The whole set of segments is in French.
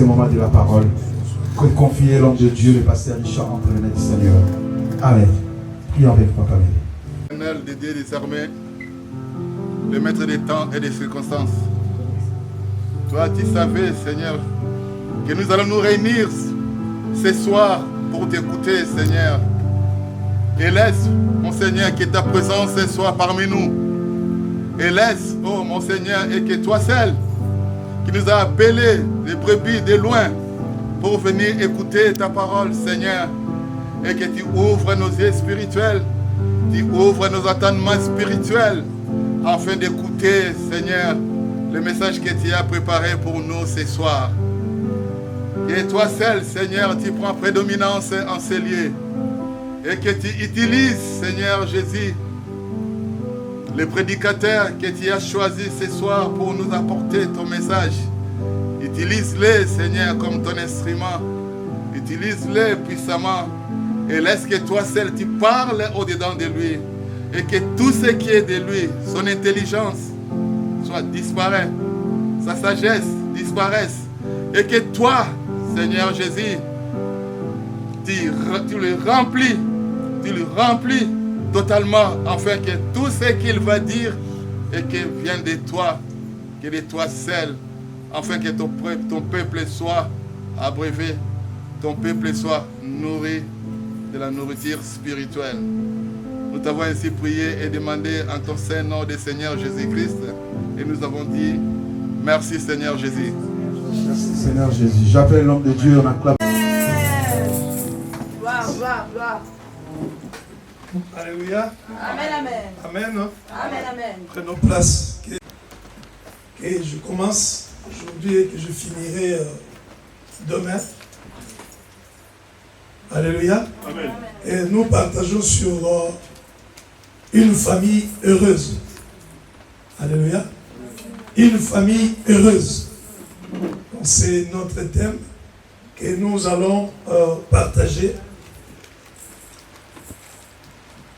moment de la parole. Confier l'homme de Dieu, le pasteur Richard, entre les mains du Seigneur. Amen. Prions avec Papa Médé. Éternel de Dieu des armées, le maître des temps et des circonstances. Toi, tu savais, Seigneur, que nous allons nous réunir ce soir pour t'écouter, Seigneur. Et laisse, mon Seigneur, que ta présence soit parmi nous. Et laisse, oh mon Seigneur, et que toi seul, qui nous a appelés des brebis de loin, pour venir écouter ta parole, Seigneur. Et que tu ouvres nos yeux spirituels, tu ouvres nos entendements spirituels, afin d'écouter, Seigneur, le message que tu as préparé pour nous ce soir. Et toi seul, Seigneur, tu prends prédominance en ces lieux. Et que tu utilises, Seigneur Jésus, les prédicateurs que tu as choisis ce soir pour nous apporter ton message. Utilise-les, Seigneur, comme ton instrument. Utilise-les puissamment. Et laisse que toi seul, tu parles au-dedans de lui. Et que tout ce qui est de lui, son intelligence, soit disparaît. Sa sagesse disparaisse. Et que toi, Seigneur Jésus, tu le remplis totalement, afin que tout ce qu'il va dire et qu'il vienne de toi, que de toi seul, afin que ton peuple soit abreuvé, ton peuple soit nourri de la nourriture spirituelle. Nous t'avons ainsi prié et demandé en ton saint nom du Seigneur Jésus-Christ, et nous avons dit merci Seigneur Jésus. Merci Seigneur Jésus. J'appelle l'homme de Dieu, on acclame. Gloire. Alléluia. Amen, amen. Amen. Amen, amen. Prenons place. Et je commence aujourd'hui et que je finirai demain. Alléluia. Amen. Et nous partageons sur une famille heureuse. Alléluia. Une famille heureuse. C'est notre thème que nous allons partager.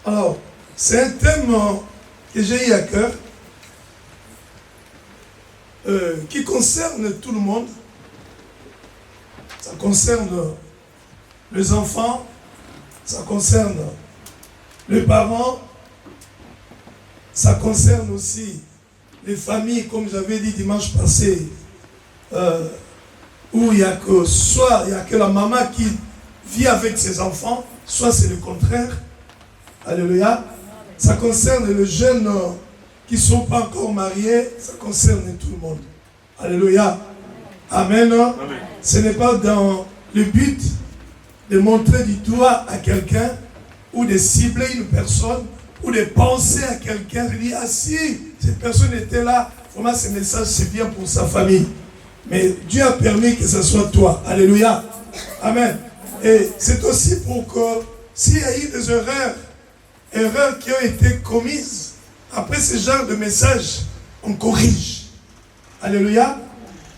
Alors, c'est un thème que j'ai eu à cœur, qui concerne tout le monde. Ça concerne les enfants, ça concerne les parents, ça concerne aussi les familles, comme j'avais dit dimanche passé, où il y a que la maman qui vit avec ses enfants, soit c'est le contraire. Alléluia. Ça concerne les jeunes qui ne sont pas encore mariés, ça concerne tout le monde. Alléluia. Amen. Amen. Ce n'est pas dans le but de montrer du doigt à quelqu'un ou de cibler une personne ou de penser à quelqu'un et dire, ah si, cette personne était là, vraiment ce message c'est bien pour sa famille. Mais Dieu a permis que ce soit toi. Alléluia. Amen. Et c'est aussi pour que s'il y a eu des erreurs qui ont été commises, après ce genre de message, on corrige. Alléluia.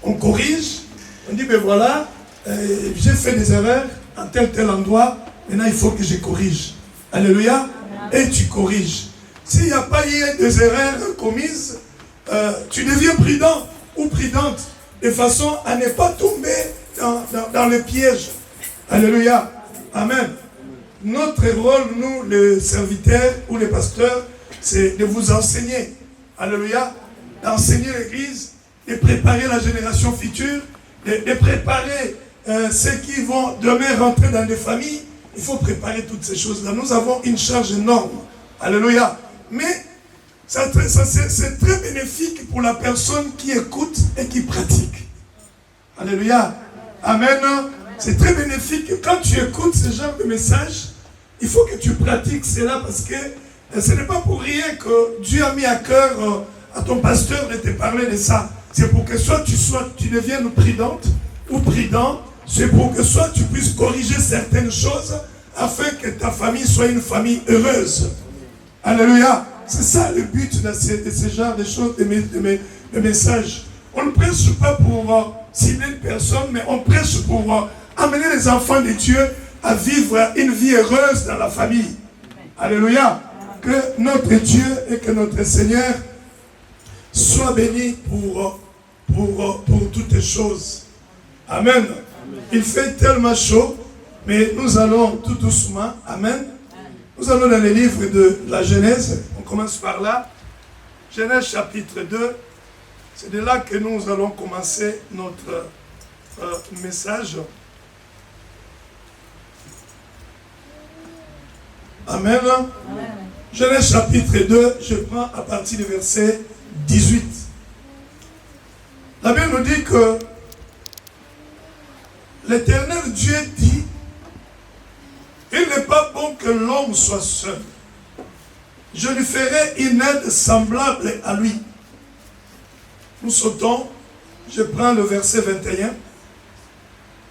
On corrige. On dit, ben voilà, j'ai fait des erreurs à tel endroit, maintenant il faut que je corrige. Alléluia. Et tu corriges. S'il n'y a pas eu des erreurs commises, tu deviens prudent ou prudente, de façon à ne pas tomber dans le piège. Alléluia. Amen. Notre rôle, nous, les serviteurs ou les pasteurs, c'est de vous enseigner. Alléluia. D'enseigner l'Église, de préparer la génération future, de préparer ceux qui vont demain rentrer dans des familles. Il faut préparer toutes ces choses-là. Nous avons une charge énorme. Alléluia. Mais c'est très bénéfique pour la personne qui écoute et qui pratique. Alléluia. Amen. C'est très bénéfique. Quand tu écoutes ce genre de message, il faut que tu pratiques cela parce que ce n'est pas pour rien que Dieu a mis à cœur à ton pasteur de te parler de ça. C'est pour que soit tu deviennes prudente ou prudent. C'est pour que soit tu puisses corriger certaines choses afin que ta famille soit une famille heureuse. Alléluia. C'est ça le but de ce genre de choses, de messages. On ne prêche pas pour cibler une personne, mais on prêche pour amener les enfants de Dieu à vivre une vie heureuse dans la famille. Alléluia. Que notre Dieu et que notre Seigneur soient bénis pour toutes choses. Amen. Il fait tellement chaud, mais nous allons tout doucement. Amen. Nous allons dans les livres de la Genèse. On commence par là. Genèse chapitre 2. C'est de là que nous allons commencer notre message. Amen. Genèse chapitre 2, je prends à partir du verset 18. La Bible nous dit que l'Éternel Dieu dit, il n'est pas bon que l'homme soit seul. Je lui ferai une aide semblable à lui. Nous sautons, je prends le verset 21.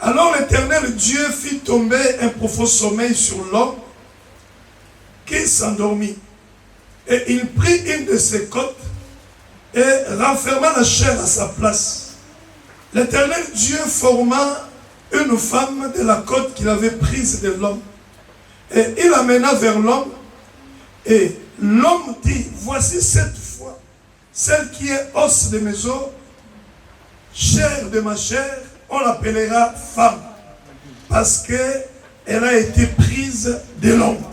Alors l'Éternel Dieu fit tomber un profond sommeil sur l'homme qui s'endormit. Et il prit une de ses côtes et renferma la chair à sa place. L'Éternel Dieu forma une femme de la côte qu'il avait prise de l'homme. Et il l'amena vers l'homme. Et l'homme dit, voici cette fois, celle qui est os de mes os, chair de ma chair, on l'appellera femme. Parce qu'elle a été prise de l'homme.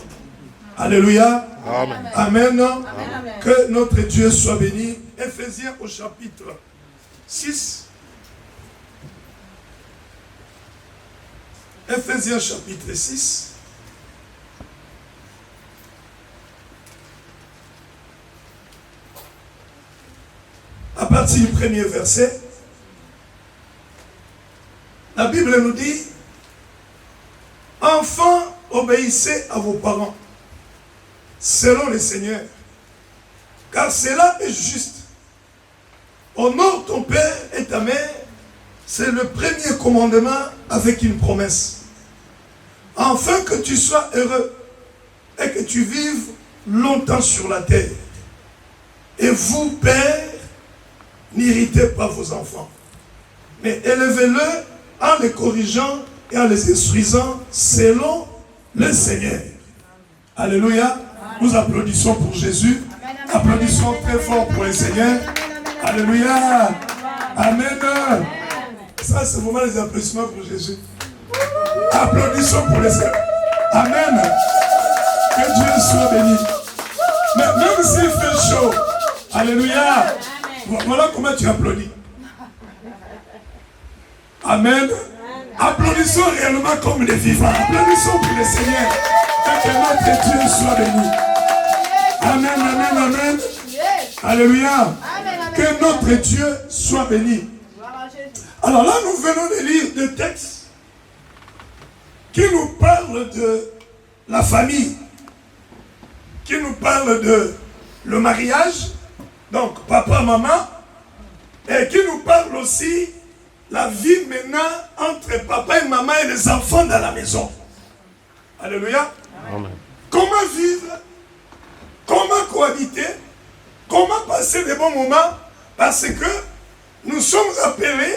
Alléluia. Amen. Amen. Amen. Que notre Dieu soit béni. Éphésiens au chapitre 6. Éphésiens chapitre 6. À partir du premier verset, la Bible nous dit, enfants, obéissez à vos parents, selon le Seigneur, car cela est juste. Honore ton père et ta mère, c'est le premier commandement avec une promesse, afin que tu sois heureux et que tu vives longtemps sur la terre. Et vous, pères, n'irritez pas vos enfants, mais élevez-le en les corrigeant et en les instruisant selon le Seigneur. Alléluia. Nous applaudissons pour Jésus. Applaudissons très fort pour le Seigneur. Alléluia. Amen. Ça, c'est vraiment les applaudissements pour Jésus. Applaudissons pour le Seigneur. Amen. Que Dieu soit béni. Mais même s'il fait chaud, alléluia. Voilà comment tu applaudis. Amen. Applaudissons réellement comme des vivants. Applaudissons pour le Seigneur. Et que notre Dieu soit béni. Amen, amen, amen. Alléluia. Que notre Dieu soit béni. Alors là, nous venons de lire des textes qui nous parlent de la famille, qui nous parlent de le mariage, donc papa, maman, et qui nous parle aussi la vie maintenant entre papa et maman et les enfants dans la maison. Alléluia. Amen. Comment vivre, comment cohabiter, comment passer des bons moments, parce que nous sommes appelés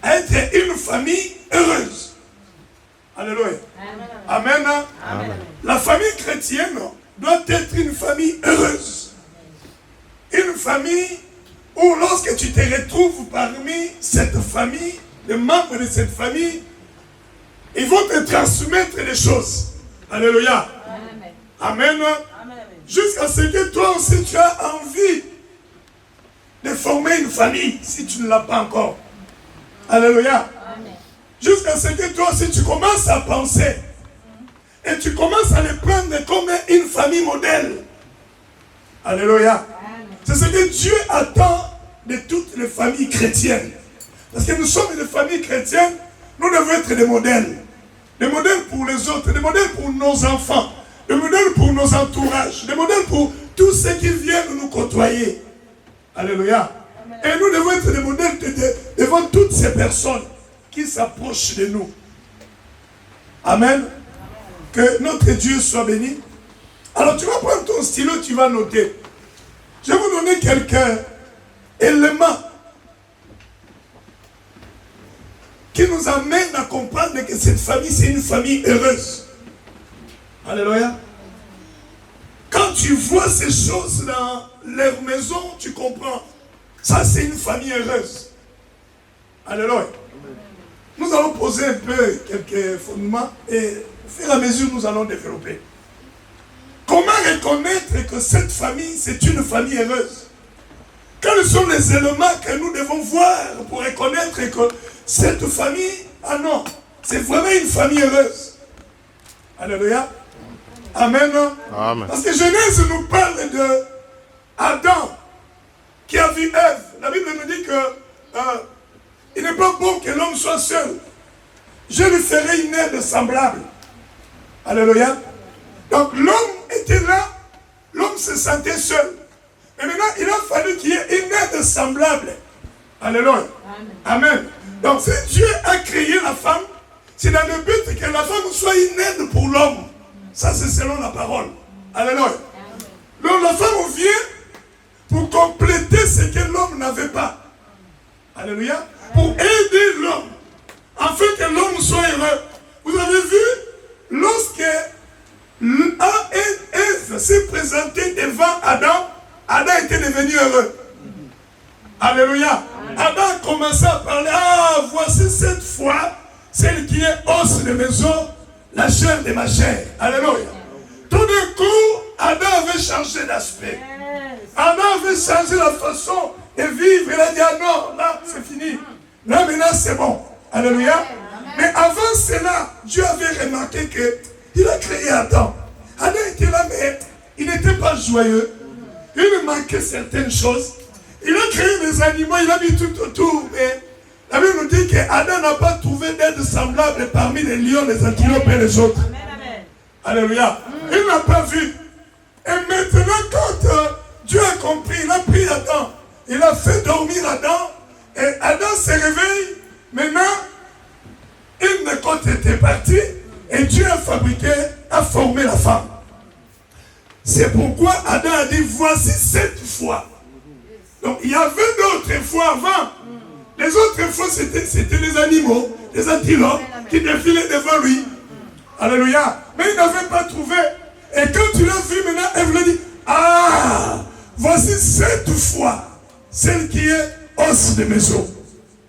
à être une famille heureuse. Alléluia. Amen. Amen. Amen. La famille chrétienne doit être une famille heureuse. Une famille où lorsque tu te retrouves parmi cette famille, les membres de cette famille, ils vont te transmettre des choses. Alléluia. Amen. Amen. Jusqu'à ce que toi aussi tu as envie de former une famille, si tu ne l'as pas encore. Alléluia. Jusqu'à ce que toi aussi tu commences à penser et tu commences à les prendre comme une famille modèle. Alléluia. C'est ce que Dieu attend de toutes les familles chrétiennes. Parce que nous sommes des familles chrétiennes, nous devons être des modèles. Des modèles pour les autres, des modèles pour nos enfants, des modèles pour nos entourages, des modèles pour tous ceux qui viennent nous côtoyer. Alléluia. Et nous devons être des modèles devant toutes ces personnes qui s'approchent de nous. Amen. Que notre Dieu soit béni. Alors tu vas prendre ton stylo, tu vas noter. Je vais vous donner quelques éléments qui nous amènent à comprendre que cette famille, c'est une famille heureuse. Alléluia. Quand tu vois ces choses dans leur maison, tu comprends. Ça, c'est une famille heureuse. Alléluia. Nous poser un peu quelques fondements et au fur et à mesure, nous allons développer. Comment reconnaître que cette famille, c'est une famille heureuse? Quels sont les éléments que nous devons voir pour reconnaître que cette famille, ah non, c'est vraiment une famille heureuse? Alléluia. Amen. Amen. Parce que Genèse nous parle de Adam qui a vu Ève. La Bible nous dit que il n'est pas bon que l'homme soit seul. Je lui ferai une aide semblable. Alléluia. Donc l'homme était là, l'homme se sentait seul. Et maintenant, il a fallu qu'il y ait une aide semblable. Alléluia. Amen. Donc si Dieu a créé la femme, c'est dans le but que la femme soit une aide pour l'homme. Ça, c'est selon la parole. Alléluia. Donc la femme vient pour compléter ce que l'homme n'avait pas. Alléluia. Pour aider l'homme, afin que l'homme soit heureux. Vous avez vu, lorsque Ève s'est présentée devant Adam, Adam était devenu heureux. Alléluia. Adam a commencé à parler. Ah, voici cette fois, celle qui est os de mes os, la chair de ma chair. Alléluia. Tout d'un coup, Adam avait changé d'aspect. Adam avait changé la façon de vivre. Il a dit, ah non, là, c'est fini. Là, maintenant, c'est bon. Alléluia. Mais avant cela, Dieu avait remarqué qu'il a créé Adam. Adam était là, mais il n'était pas joyeux. Il lui manquait certaines choses. Il a créé des animaux, il a mis tout autour. Mais la Bible nous dit qu'Adam n'a pas trouvé d'aide semblable parmi les lions, les antilopes et les autres. Amen. Alléluia. Il n'a pas vu. Et maintenant, quand Dieu a compris, il a pris Adam. Il a fait dormir Adam. Et Adam s'est réveillé. Maintenant, une côte était partie. Et Dieu a fabriqué, a formé la femme. C'est pourquoi Adam a dit, voici cette fois. Donc il y avait d'autres fois avant. Les autres fois, c'était les animaux, les antilopes qui défilaient devant lui. Alléluia. Mais il n'avait pas trouvé. Et quand tu l'as vu maintenant, Ève lui dit, ah, voici cette fois, celle qui est os de mes os.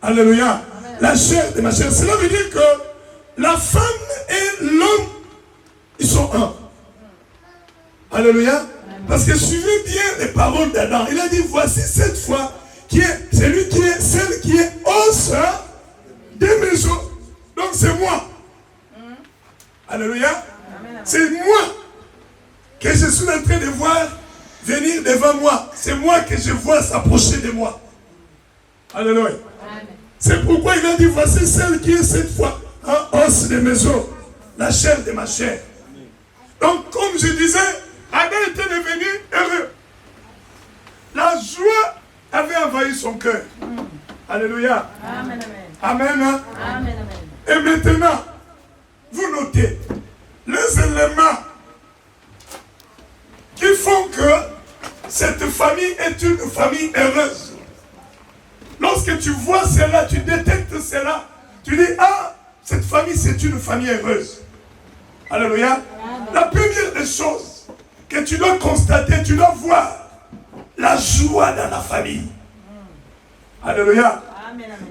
Alléluia. La chair de ma chair. Cela veut dire que la femme et l'homme, ils sont un. Alléluia. Parce que suivez bien les paroles d'Adam. Il a dit, voici cette fois, qui est celui qui est celle qui est os de mes os. Donc c'est moi. Alléluia. C'est moi que je suis en train de voir venir devant moi. C'est moi que je vois s'approcher de moi. Alléluia. C'est pourquoi il a dit, voici celle qui est cette fois un os de mes os, la chair de ma chair. Donc comme je disais, Adam était devenu heureux. La joie avait envahi son cœur. Alléluia. Amen. Amen. Amen. Et maintenant, vous notez les éléments qui font que cette famille est une famille heureuse. Lorsque tu vois cela, tu détectes cela, tu dis, ah, cette famille c'est une famille heureuse. Alléluia. La première des choses que tu dois constater, tu dois voir la joie dans la famille. Alléluia.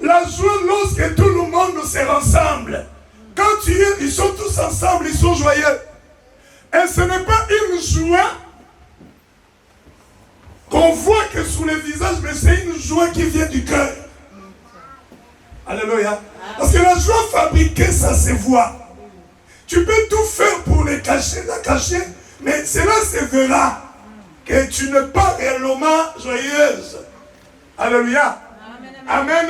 La joie lorsque tout le monde se rassemble. Quand ils sont tous ensemble, ils sont joyeux. Et ce n'est pas une joie qu'on voit que sous les visages, mais c'est une joie qui vient du cœur. Alléluia. Parce que la joie fabriquée, ça se voit. Tu peux tout faire pour les cacher, la cacher, mais cela se verra que tu n'es pas réellement joyeuse. Alléluia. Amen.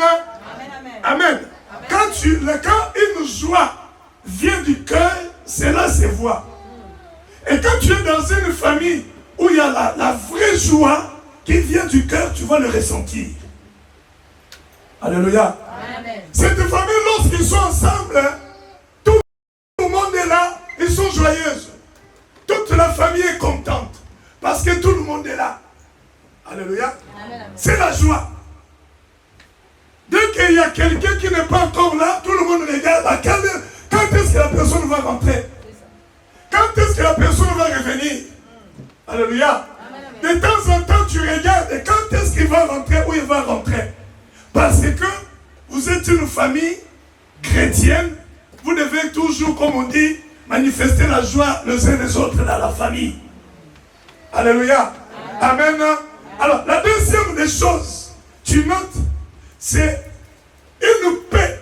Amen. Quand une joie vient du cœur, cela se voit. Et quand tu es dans une famille où il y a la vraie joie qui vient du cœur, tu vas le ressentir. Alléluia. Amen. Cette famille, lorsqu'ils sont ensemble, tout le monde est là, ils sont joyeuses. Toute la famille est contente parce que tout le monde est là. Alléluia. C'est la joie. Dès qu'il y a quelqu'un qui n'est pas encore là, tout le monde regarde. Quand est-ce que la personne va rentrer? Quand est-ce que la personne va revenir? Alléluia. De temps en temps, tu regardes. Et quand est-ce qu'il va rentrer? Où il va rentrer? Parce que vous êtes une famille chrétienne, vous devez toujours, comme on dit, manifester la joie les uns les autres dans la famille. Alléluia. Amen. Alors, la deuxième des choses, tu notes, c'est une paix.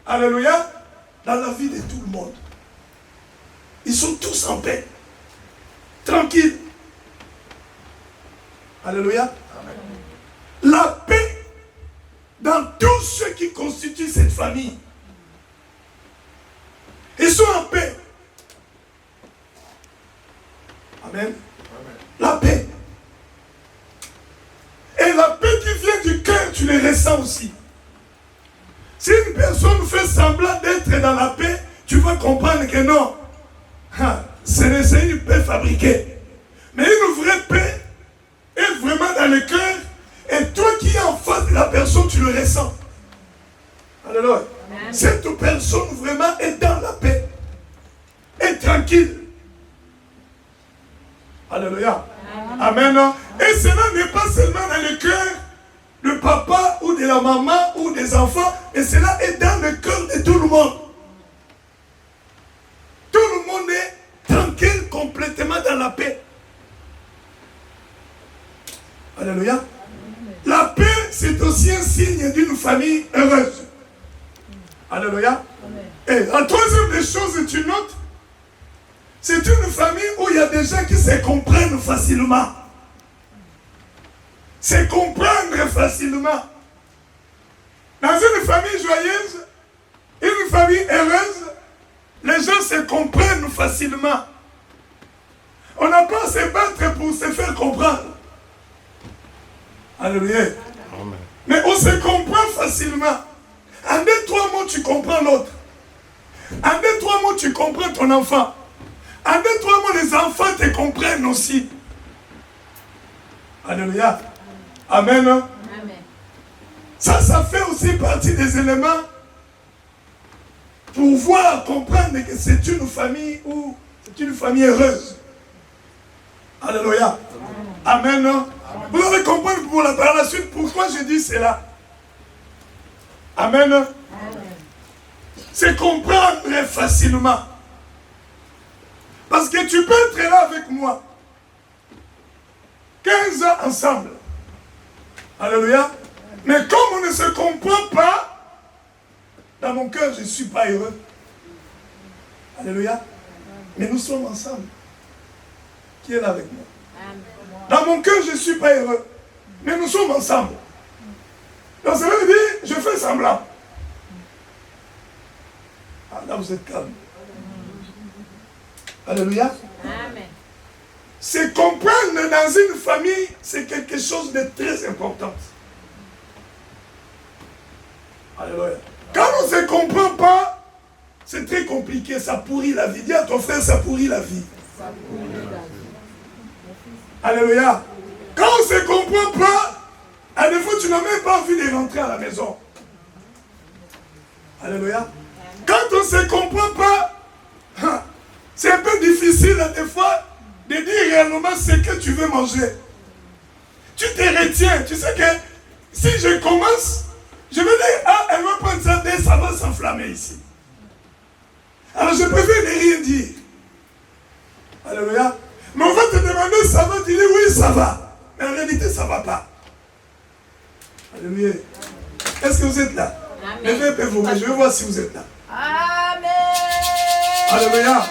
Alléluia. Dans la vie de tout le monde. Ils sont tous en paix. Tranquilles. Alléluia. La paix dans tout ce qui constitue cette famille. Ils sont en paix. Amen. La paix. Et la paix qui vient du cœur, tu le ressens aussi. Si une personne fait semblant d'être dans la paix, tu vas comprendre que non. C'est une paix fabriquée. Mais une vraie paix est vraiment dans le cœur. Et toi qui es en face de la personne, tu le ressens. Alléluia. Cette personne vraiment est dans la paix. Est tranquille. Alléluia. Amen. Et cela n'est pas seulement dans le cœur du papa ou de la maman ou des enfants, mais cela est dans le cœur de tout le monde. Tout le monde est tranquille, complètement dans la paix. Alléluia. La paix, c'est aussi un signe d'une famille heureuse. Alléluia. Et la troisième des choses, tu notes, c'est une famille où il y a des gens qui se comprennent facilement. Se comprendre facilement. Dans une famille joyeuse, une famille heureuse, les gens se comprennent facilement. On n'a pas à se battre pour se faire comprendre. Alléluia. Amen. Mais on se comprend facilement. En 2-3 mots, tu comprends l'autre. En 2-3 mots, tu comprends ton enfant. En 2-3 mots, les enfants te comprennent aussi. Alléluia. Amen. Amen. Ça fait aussi partie des éléments pour voir, comprendre que c'est une famille ou c'est une famille heureuse. Alléluia. Amen. Amen. Vous allez comprendre par la suite pourquoi je dis cela. Amen. Amen. C'est comprendre facilement. Parce que tu peux être là avec moi. 15 ans ensemble. Alléluia. Mais comme on ne se comprend pas, dans mon cœur, je ne suis pas heureux. Alléluia. Mais nous sommes ensemble. Qui est là avec moi? Dans mon cœur, je ne suis pas heureux. Mais nous sommes ensemble. Donc ça veut dire, je fais semblant. Ah, là, vous êtes calme. Alléluia. Amen. Se comprendre dans une famille, c'est quelque chose de très important. Alléluia. Quand on ne se comprend pas, c'est très compliqué, ça pourrit la vie. Dis à ton frère, ça pourrit la vie. Alléluia. Quand on ne se comprend pas, à des fois, tu n'as même pas envie de rentrer à la maison. Alléluia. Quand on ne se comprend pas, c'est un peu difficile à des fois de dire réellement ce que tu veux manger. Tu te retiens. Tu sais que si je commence, je vais dire, ah, elle va prendre ça, ça va s'enflammer ici. Alors je préfère ne rien dire. Alléluia. Mais on va te demander, ça va, tu dis oui, ça va. Mais en réalité, ça ne va pas. Alléluia. Est-ce que vous êtes là? Levez un peu vos mains, je vais voir si vous êtes là. Amen. Alléluia.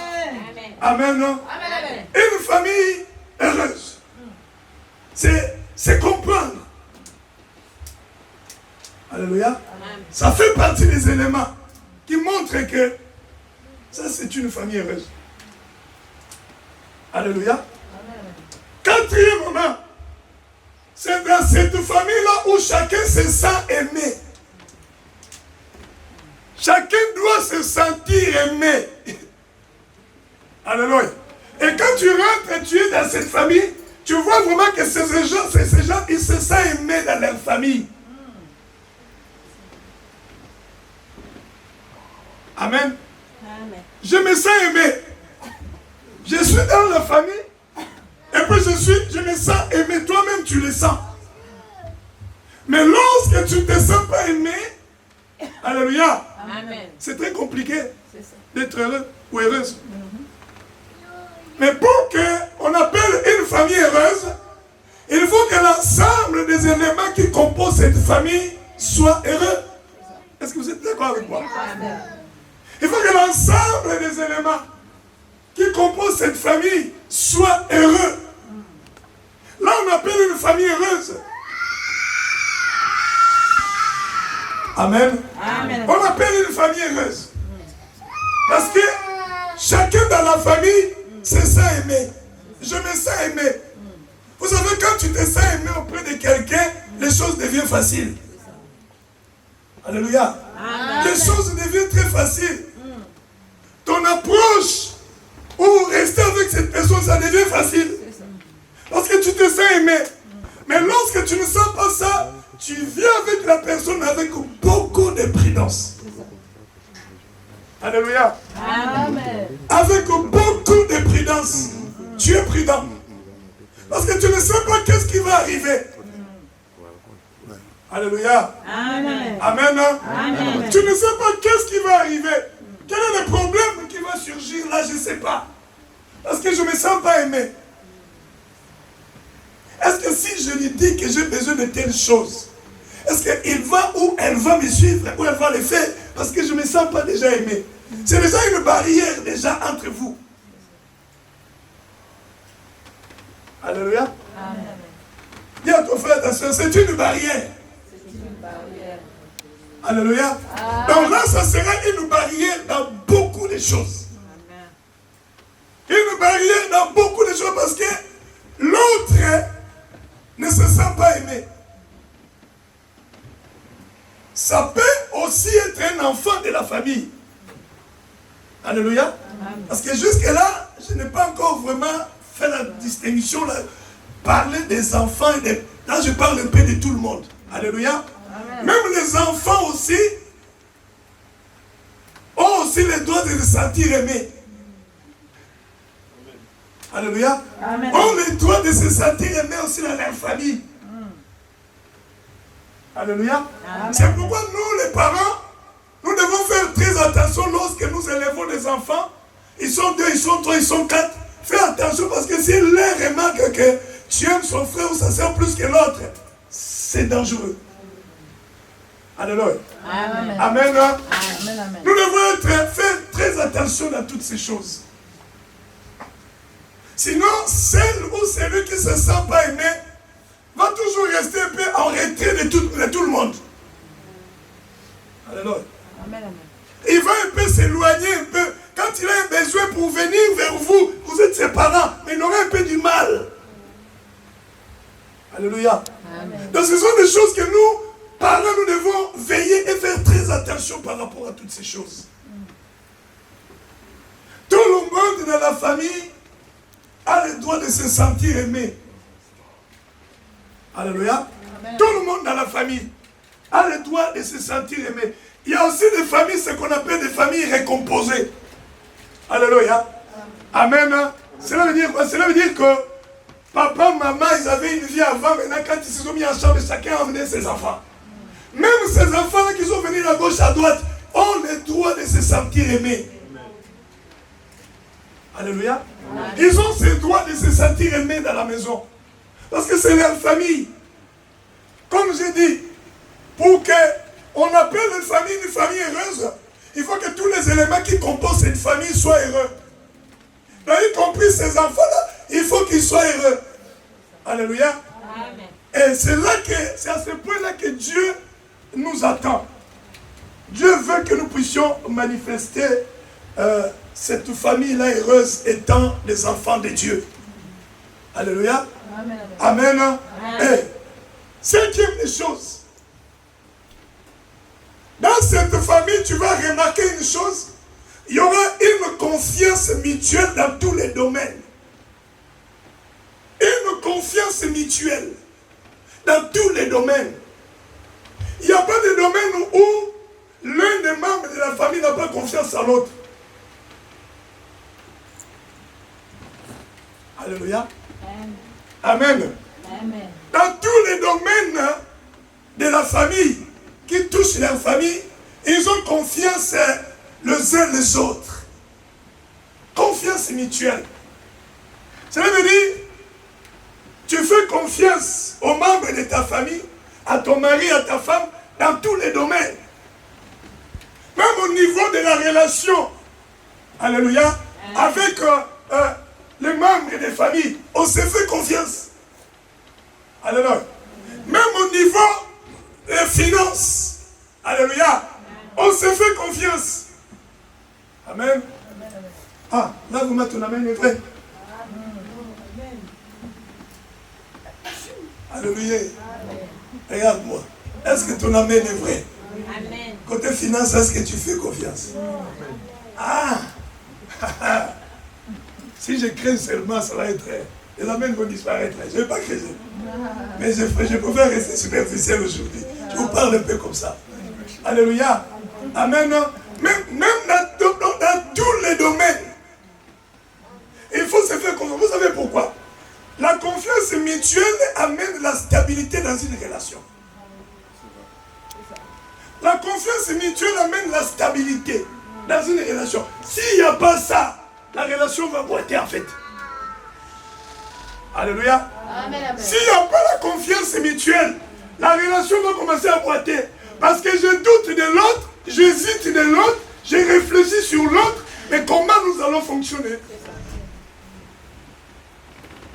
Amen. Non? Amen. Une famille heureuse, c'est comprendre. Alléluia. Amen. Ça fait partie des éléments qui montrent que ça, c'est une famille heureuse. Alléluia. Amen. Quatrièmement, c'est dans cette famille-là où chacun se sent aimé. Chacun doit se sentir aimé. Alléluia. Et quand tu rentres et tu es dans cette famille, tu vois vraiment que ces gens, ils se sentent aimés dans leur famille. Amen. Amen. Je me sens aimé. Je suis dans la famille. Et puis je me sens aimé. Toi-même, tu le sens. Mais lorsque tu ne te sens pas aimé, alléluia, Amen. C'est très compliqué C'est ça. d'être heureux ou heureuse. Mais pour qu'on appelle une famille heureuse, il faut que l'ensemble des éléments qui composent cette famille soient heureux. Est-ce que vous êtes d'accord avec moi? Amen. Il faut que l'ensemble des éléments qui composent cette famille soient heureux. Là, on appelle une famille heureuse. Amen. Amen. On appelle une famille heureuse. Parce que chacun dans la famille se sent aimé. Je me sens aimé. Vous savez, quand tu te sens aimé auprès de quelqu'un, les choses deviennent faciles. Alléluia. Amen. Les choses deviennent très faciles. Ton approche ou rester avec cette personne, ça devient facile. Parce que tu te sens aimé. Mais lorsque tu ne sens pas ça, tu viens avec la personne avec beaucoup de prudence. Alléluia. Amen. Avec beaucoup de prudence. Tu es prudent. Parce que tu ne sais pas qu'est-ce qui va arriver. Alléluia. Amen. Amen. Amen. Tu ne sais pas qu'est-ce qui va arriver. Quel est le problème qui va surgir là, je ne sais pas. Parce que je ne me sens pas aimé. Est-ce que si je lui dis que j'ai besoin de telle chose, est-ce qu'il va ou elle va me suivre ou elle va le faire parce que je ne me sens pas déjà aimé? C'est déjà une barrière déjà entre vous. Alléluia. Amen. Dis à ton frère, ta soeur, c'est une barrière. C'est une barrière. Alléluia. Donc là, ça sera une barrière dans beaucoup de choses. Une barrière dans beaucoup de choses parce que l'autre ne se sent pas aimé. Ça peut aussi être un enfant de la famille. Alléluia. Parce que jusque-là, je n'ai pas encore vraiment fait la distinction, là, parler des enfants. Là, je parle un peu de tout le monde. Alléluia. Amen. Même les enfants aussi ont aussi le droit de se sentir aimés. Alléluia. Amen. Ont le droit de se sentir aimés aussi dans leur famille. Alléluia. Amen. C'est pourquoi nous, les parents, nous devons faire très attention lorsque nous élevons des enfants. Ils sont 2, ils sont 3, ils sont 4. Fais attention parce que si l'un remarque que tu aimes son frère ou sa soeur plus que l'autre, c'est dangereux. Alléluia. Amen. Amen. Amen. Amen. Nous devons faire très attention à toutes ces choses. Sinon, celle ou celui qui ne se sent pas aimé va toujours rester un peu en retrait de tout le monde. Alléluia. Amen. Il va un peu s'éloigner un peu. Quand il a un besoin pour venir vers vous, vous êtes ses parents, mais il aura un peu du mal. Alléluia. Amen. Donc ce sont des choses que nous, parents, nous devons veiller et faire très attention par rapport à toutes ces choses. Tout le monde dans la famille a le droit de se sentir aimé. Alléluia. Amen. Tout le monde dans la famille a le droit de se sentir aimé. Il y a aussi des familles, ce qu'on appelle des familles récomposées. Alléluia. Amen. Cela veut dire quoi? Cela veut dire que papa, maman, ils avaient une vie avant. Maintenant, quand ils se sont mis en chambre, chacun a emmené ses enfants. Même ces enfants qui sont venus à gauche, à droite, ont le droit de se sentir aimés. Alléluia. Ils ont ce droit de se sentir aimés dans la maison. Parce que c'est leur famille. Comme j'ai dit, pour qu'on appelle une famille heureuse, il faut que tous les éléments qui composent cette famille soient heureux. Donc, y compris ces enfants-là, il faut qu'ils soient heureux. Alléluia. Amen. Et c'est à ce point-là que Dieu nous attend. Dieu veut que nous puissions manifester cette famille-là heureuse étant des enfants de Dieu. Alléluia. Amen. Amen. Amen. Et cinquième des choses. Dans cette famille, tu vas remarquer une chose. Il y aura une confiance mutuelle dans tous les domaines. Une confiance mutuelle dans tous les domaines. Il n'y a pas de domaine où l'un des membres de la famille n'a pas confiance à l'autre. Alléluia. Amen. Amen. Dans tous les domaines de la famille qui touchent leur famille, Ils ont confiance les uns les autres. Confiance mutuelle. Cela veut dire, tu fais confiance aux membres de ta famille, à ton mari, à ta femme, dans tous les domaines. Même au niveau de la relation, alléluia, avec les membres des familles, on se fait confiance. Alléluia. Même au niveau des finances, alléluia, on se fait confiance. Amen. Ah, là vous mettez ton amen est vrai. Alléluia. Regarde-moi. Est-ce que ton amen est vrai? Amen. Côté finance, est-ce que tu fais confiance? Ah. Si je crée seulement, ça va être... Les amens vont disparaître. Je ne vais pas creuser. Mais je préfère rester superficiel aujourd'hui. Je vous parle un peu comme ça. Alléluia. Amen. Même dans tous les domaines, il faut se faire confiance. Vous savez pourquoi? La confiance mutuelle amène la stabilité dans une relation. La confiance mutuelle amène la stabilité dans une relation. S'il n'y a pas ça, la relation va boiter en fait. Alléluia. S'il n'y a pas la confiance mutuelle, la relation va commencer à boiter. Parce que je doute de l'autre, j'hésite de l'autre, je réfléchis sur l'autre, mais comment nous allons fonctionner?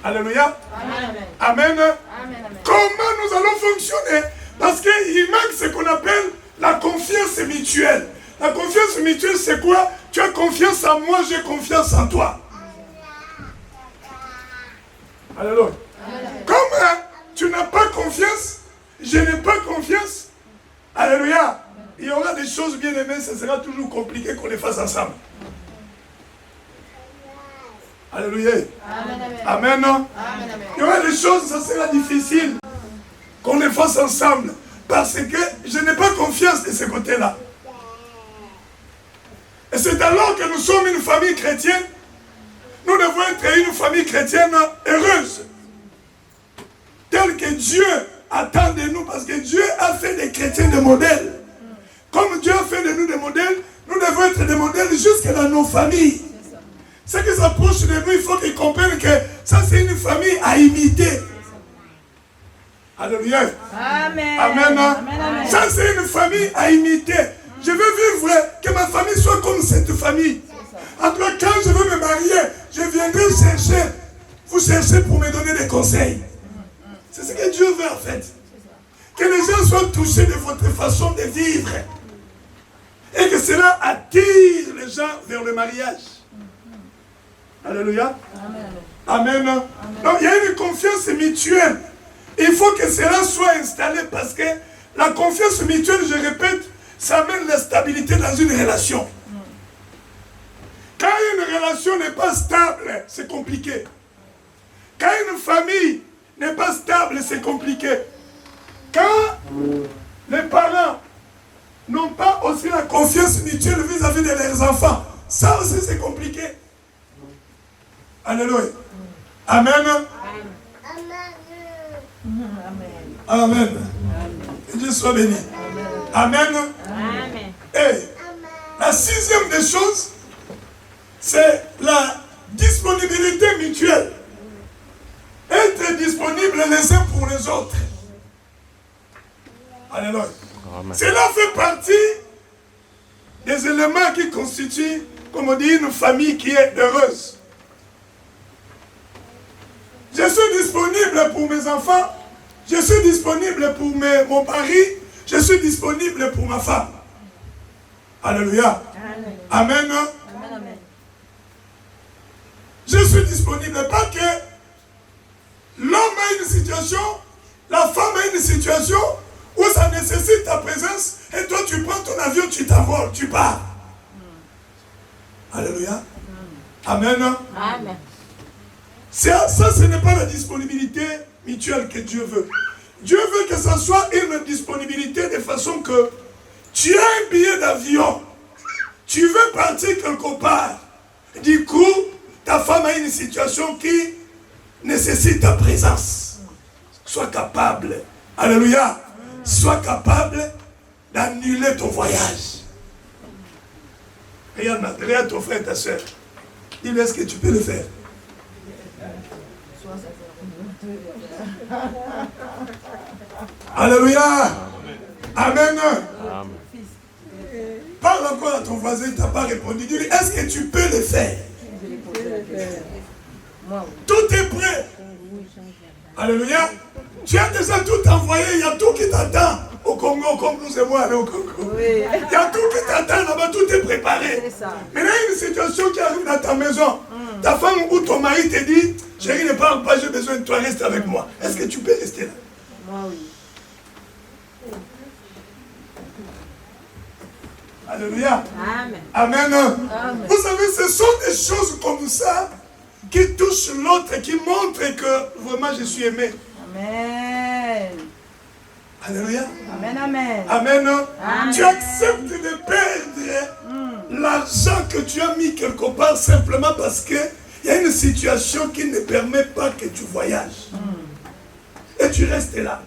Alléluia. Amen. Amen. Comment nous allons fonctionner? Parce qu'il manque ce qu'on appelle la confiance mutuelle. La confiance mutuelle, c'est quoi? Tu as confiance en moi, j'ai confiance en toi. Alléluia. Comme tu n'as pas confiance, je n'ai pas confiance. Alléluia. Il y aura des choses bien aimées, ce sera toujours compliqué qu'on les fasse ensemble. Alléluia. Amen. Amen. Il y aura des choses, ça sera difficile qu'on les fasse ensemble. Parce que je n'ai pas confiance de ce côté-là. Et c'est alors que nous sommes une famille chrétienne. Nous devons être une famille chrétienne heureuse. Telle que Dieu attend de nous. Parce que Dieu a fait des chrétiens des modèles. Comme Dieu a fait de nous des modèles, nous devons être des modèles jusque dans nos familles. Ceux qui s'approchent de nous, il faut qu'ils comprennent que ça c'est une famille à imiter. Alléluia. Amen. Amen. Amen. Ça c'est une famille à imiter. Je veux vivre que ma famille soit comme cette famille. En tout cas, quand je veux me marier, je viendrai vous chercher pour me donner des conseils. C'est ce que Dieu veut en fait. Que les gens soient touchés de votre façon de vivre. Et que cela attire les gens vers le mariage. Alléluia. Amen. Amen. Donc il y a une confiance mutuelle. Il faut que cela soit installé parce que la confiance mutuelle, je répète, ça amène la stabilité dans une relation. Quand une relation n'est pas stable, c'est compliqué. Quand une famille n'est pas stable, c'est compliqué. Quand les parents n'ont pas aussi la confiance mutuelle vis-à-vis de leurs enfants, ça aussi c'est compliqué. Alléluia. Amen. Amen. Que Dieu soit béni. Amen. Amen. Et la sixième des choses, c'est la disponibilité mutuelle. Être disponible les uns pour les autres. Alléluia. Cela fait partie des éléments qui constituent, comme on dit, une famille qui est heureuse. Je suis disponible pour mes enfants, je suis disponible pour mon mari, je suis disponible pour ma femme. Alléluia. Amen. Amen. Amen. Je suis disponible, pas que l'homme a une situation, la femme a une situation où ça nécessite ta présence et toi tu prends ton avion, tu t'envoles, tu pars. Alléluia. Amen. Amen. Ça, ce n'est pas la disponibilité mutuelle que Dieu veut. Dieu veut que ça soit une disponibilité de façon que tu as un billet d'avion, tu veux partir quelque part. Du coup, ta femme a une situation qui nécessite ta présence. Sois capable, alléluia, sois capable d'annuler ton voyage. Regarde ton frère et ta soeur. Dis-lui, est-ce que tu peux le faire? Alléluia. Amen. Parle encore à ton voisin, il ne t'a pas répondu. Dis-lui, est-ce que tu peux le faire? Tout est prêt. Alléluia. Tu as déjà tout envoyé, il y a tout qui t'attend. Au Congo, comme nous et moi, aller au Congo. Oui. Il y a tout qui t'attend là-bas, tout est préparé. C'est ça. Maintenant, il y a une situation qui arrive dans ta maison. Ta femme ou ton mari te dit, chérie, ne parle pas, j'ai besoin de toi, reste avec moi. Est-ce que tu peux rester là? Moi, oui. Alléluia. Amen. Amen. Amen. Vous savez, ce sont des choses comme ça qui touchent l'autre et qui montrent que vraiment je suis aimé. Amen. Alléluia. Amen, amen. Amen. Amen. Tu acceptes de perdre l'argent que tu as mis quelque part simplement parce qu'il y a une situation qui ne permet pas que tu voyages. Et tu restes là.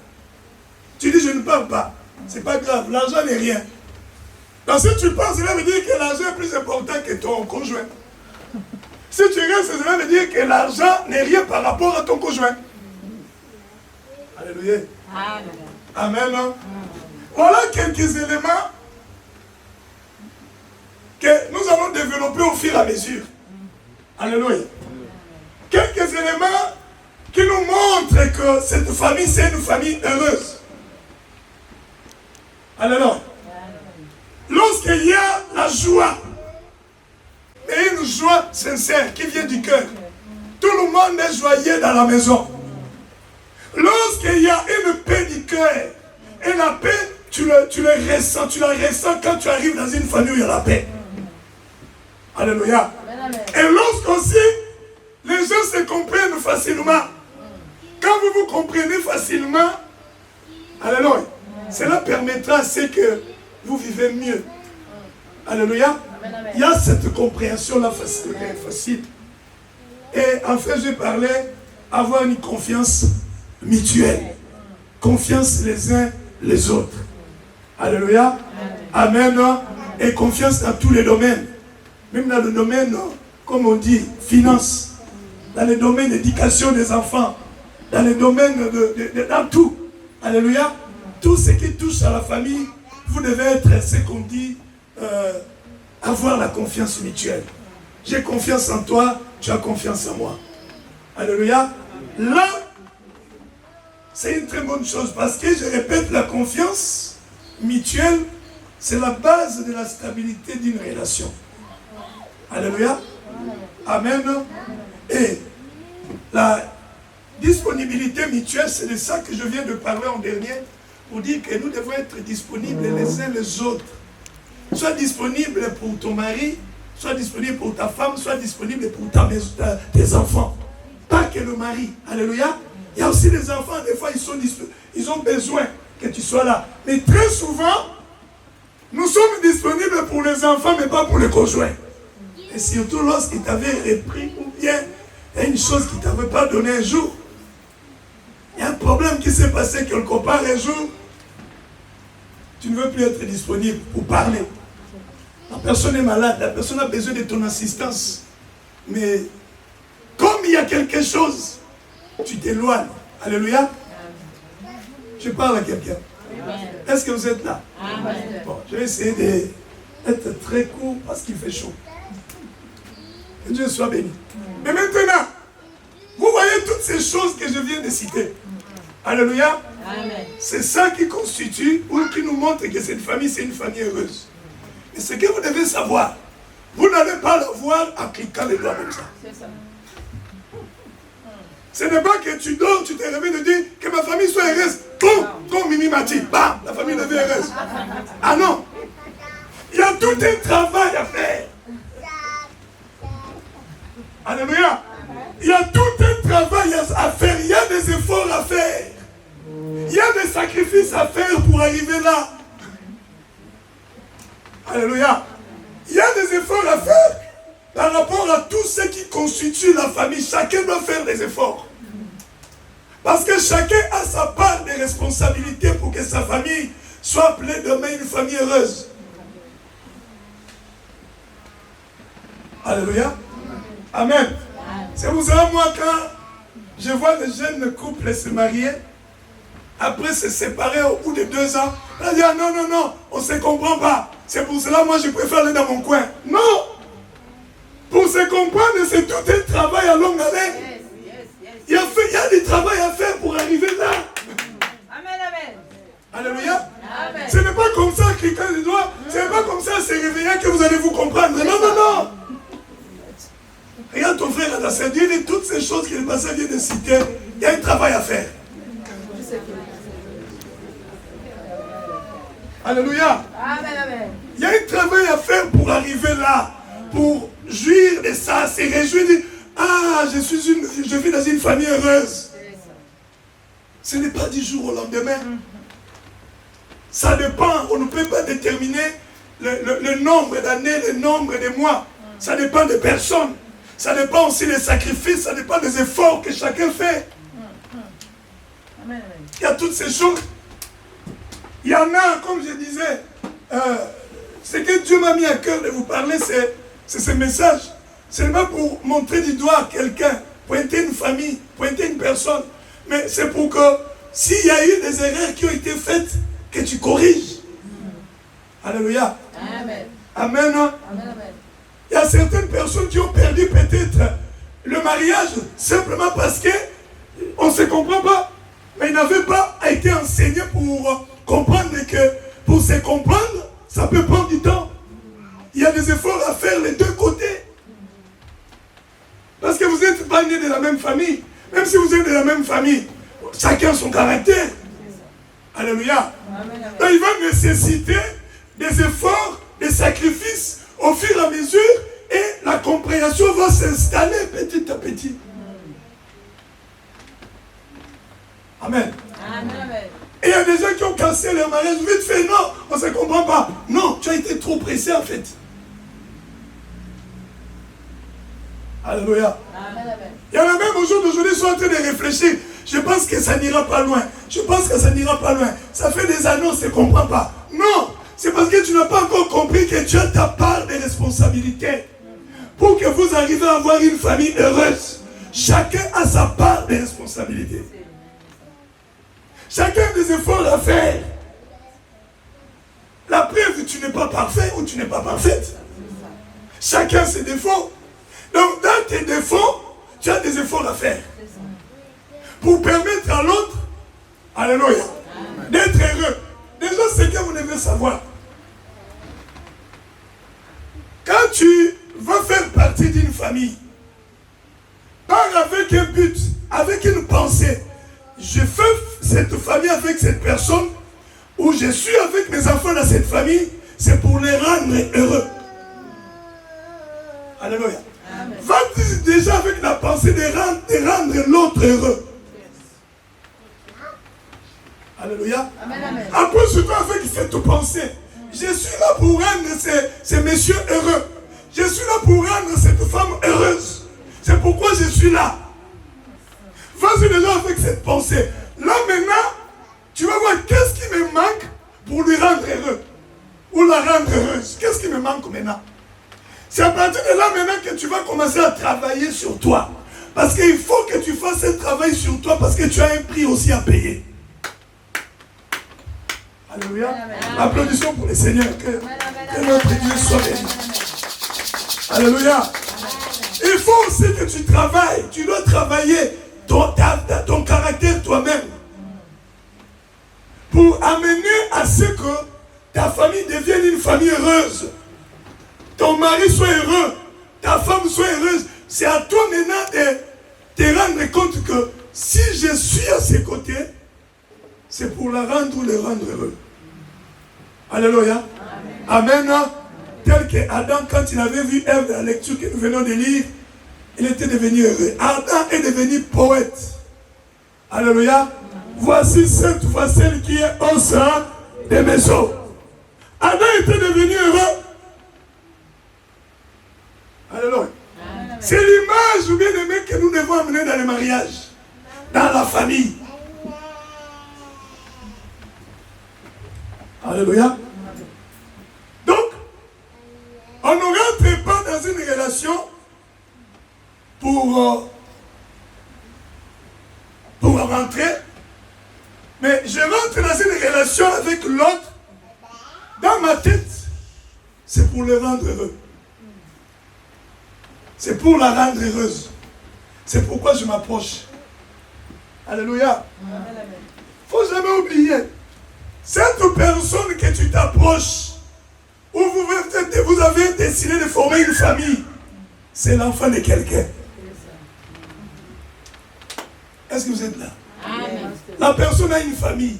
Tu dis, je ne pars pas. C'est pas grave, l'argent n'est rien. Donc si tu pars, cela veut dire que l'argent est plus important que ton conjoint. Si tu restes, cela veut dire que l'argent n'est rien par rapport à ton conjoint. Alléluia. Amen. Amen. Voilà quelques éléments que nous allons développer au fur et à mesure. Alléluia. Quelques éléments qui nous montrent que cette famille, c'est une famille heureuse. Alléluia. Lorsqu'il y a la joie, mais une joie sincère qui vient du cœur, tout le monde est joyeux dans la maison. Lorsqu'il y a une paix du cœur, et la paix, tu la ressens quand tu arrives dans une famille où il y a la paix. Alléluia. Et lorsqu'aussi, les gens se comprennent facilement. Quand vous vous comprenez facilement, alléluia, cela permettra à ce que vous vivez mieux. Alléluia. Il y a cette compréhension-là facile. Et enfin, je parlais avoir une confiance mutuelle. Confiance les uns les autres. Alléluia. Amen. Et confiance dans tous les domaines. Même dans le domaine, comme on dit, finance. Dans le domaine d'éducation des enfants. Dans le domaine dans tout. Alléluia. Tout ce qui touche à la famille, vous devez être ce qu'on dit, avoir la confiance mutuelle. J'ai confiance en toi, tu as confiance en moi. Alléluia. Là, c'est une très bonne chose parce que, je répète, la confiance mutuelle, c'est la base de la stabilité d'une relation. Alléluia. Amen. Et la disponibilité mutuelle, c'est de ça que je viens de parler en dernier, pour dire que nous devons être disponibles les uns les autres. Sois disponible pour ton mari, sois disponible pour ta femme, sois disponible pour tes enfants. Pas que le mari. Alléluia. Il y a aussi des enfants, des fois, ils ont besoin que tu sois là. Mais très souvent, nous sommes disponibles pour les enfants, mais pas pour les conjoints. Et surtout lorsqu'ils t'avaient repris, ou bien il y a une chose qu'ils ne t'avaient pas donné un jour. Il y a un problème qui s'est passé quelque part un jour. Tu ne veux plus être disponible pour parler. La personne est malade, la personne a besoin de ton assistance. Mais comme il y a quelque chose, tu t'éloignes. Alléluia. Je parle à quelqu'un. Est-ce que vous êtes là? Bon, je vais essayer d'être très court parce qu'il fait chaud. Que Dieu soit béni. Mais maintenant, vous voyez toutes ces choses que je viens de citer. Alléluia. C'est ça qui constitue ou qui nous montre que cette famille, c'est une famille heureuse. Mais ce que vous devez savoir, vous n'allez pas le voir en cliquant les doigts comme ça. Ce n'est pas que tu dors, tu te réveilles et dis que ma famille soit heureuse. Comme Mimi m'a dit, bam, la famille devient heureuse. Ah non. Il y a tout un travail à faire. Alléluia. Il y a tout un travail à faire. Il y a des efforts à faire. Il y a des sacrifices à faire pour arriver là. Alléluia. Il y a des efforts à faire par rapport à tout ce qui constitue la famille. Chacun doit faire des efforts. Parce que chacun a sa part de responsabilité pour que sa famille soit appelée demain une famille heureuse. Alléluia. Amen. C'est pour ça, moi, quand je vois les jeunes couples se marier, après se séparer au bout de 2 ans, on dit, ah, non, non, non, on ne se comprend pas. C'est pour cela, moi, je préfère aller dans mon coin. Non! Pour se comprendre, c'est tout un travail à longue haleine. Il y a du travail à faire pour arriver là. Amen, amen. Alléluia. Amen. Ce n'est pas comme ça, cliquant du doigt, ce n'est pas comme ça, c'est réveillant que vous allez vous comprendre. Non, non, non. Regarde ton frère à la Dieu dit toutes ces choses qu'il passait vient de citer, il y a un travail à faire. Alléluia. Amen, amen. Il y a un travail à faire pour arriver là, pour jouir de ça, se réjouir, dire, ah, je vis dans une famille heureuse. Ce n'est pas du jour au lendemain. Ça dépend, on ne peut pas déterminer le nombre d'années, le nombre de mois. Ça dépend des personnes. Ça dépend aussi des sacrifices, ça dépend des efforts que chacun fait. Amen, amen. Il y a toutes ces choses. Il y en a, comme je disais, ce que Dieu m'a mis à cœur de vous parler, c'est ce message. Ce n'est pas pour montrer du doigt à quelqu'un, pointer une famille, pointer une personne, mais c'est pour que s'il y a eu des erreurs qui ont été faites, que tu corriges. Alléluia. Amen. Amen. Amen, amen. Il y a certaines personnes qui ont perdu peut-être le mariage simplement parce qu'on ne se comprend pas. Mais ils n'avaient pas été enseignés pour comprendre que pour se comprendre, ça peut prendre du temps. Il y a des efforts à faire les deux côtés. Parce que vous n'êtes pas nés de la même famille. Même si vous êtes de la même famille, chacun son caractère. Alléluia. Donc il va nécessiter des efforts, des sacrifices au fur et à mesure et la compréhension va s'installer petit à petit. Amen. Amen. Et il y a des gens qui ont cassé leur mariage vite fait. Non, on ne se comprend pas. Non, tu as été trop pressé en fait. Alléluia. Amen. Il y en a même au jour d'aujourd'hui qui sont en train de réfléchir. Je pense que ça n'ira pas loin. Je pense que ça n'ira pas loin. Ça fait des années, on ne se comprend pas. Non, c'est parce que tu n'as pas encore compris que tu as ta part de responsabilité. Pour que vous arriviez à avoir une famille heureuse, chacun a sa part de responsabilité. Chacun a des efforts à faire. La preuve, tu n'es pas parfait ou tu n'es pas parfaite. Chacun ses défauts. Donc dans tes défauts, tu as des efforts à faire. Pour permettre à l'autre, alléluia, d'être heureux. Déjà, c'est que vous devez savoir. Quand tu vas faire partie d'une famille, pars avec un but, avec une pensée. Je fais cette famille avec cette personne, ou je suis avec mes enfants dans cette famille, c'est pour les rendre heureux. Alléluia. Va déjà avec la pensée de rendre l'autre heureux. Alléluia. Amen. Après, surtout avec cette pensée. Je suis là pour rendre ces messieurs heureux. Je suis là pour rendre cette femme heureuse. C'est pourquoi je suis là. Vas-y déjà avec cette pensée. Là maintenant, tu vas voir qu'est-ce qui me manque pour lui rendre heureux. Ou la rendre heureuse. Qu'est-ce qui me manque maintenant? C'est à partir de là maintenant que tu vas commencer à travailler sur toi. Parce qu'il faut que tu fasses un travail sur toi parce que tu as un prix aussi à payer. Alléluia. Applaudissons pour le Seigneur. Que notre Dieu soit béni. Alléluia. Il faut aussi que tu travailles. Tu dois travailler ton caractère toi-même. Pour amener à ce que ta famille devienne une famille heureuse. Ton mari soit heureux. Ta femme soit heureuse. C'est à toi maintenant de te rendre compte que si je suis à ses côtés, c'est pour la rendre ou le rendre heureux. Alléluia. Amen. Amen. Tel que Adam, quand il avait vu Ève dans la lecture que nous venons de lire, il était devenu heureux. Adam est devenu poète. Alléluia. Voici cette fois celle qui est au sein des maisons. Adam était devenu heureux. Alléluia. C'est l'image ou bien aimé que nous devons amener dans le mariage, dans la famille. Alléluia. Donc, on ne rentre pas dans une relation rentrer, mais je rentre dans une relation avec l'autre. Dans ma tête, c'est pour le rendre heureux. C'est pour la rendre heureuse. C'est pourquoi je m'approche. Alléluia. Il ne faut jamais oublier. Cette personne que tu t'approches, où vous avez décidé de former une famille, c'est l'enfant de quelqu'un. Est-ce que vous êtes là? Amen. La personne a une famille.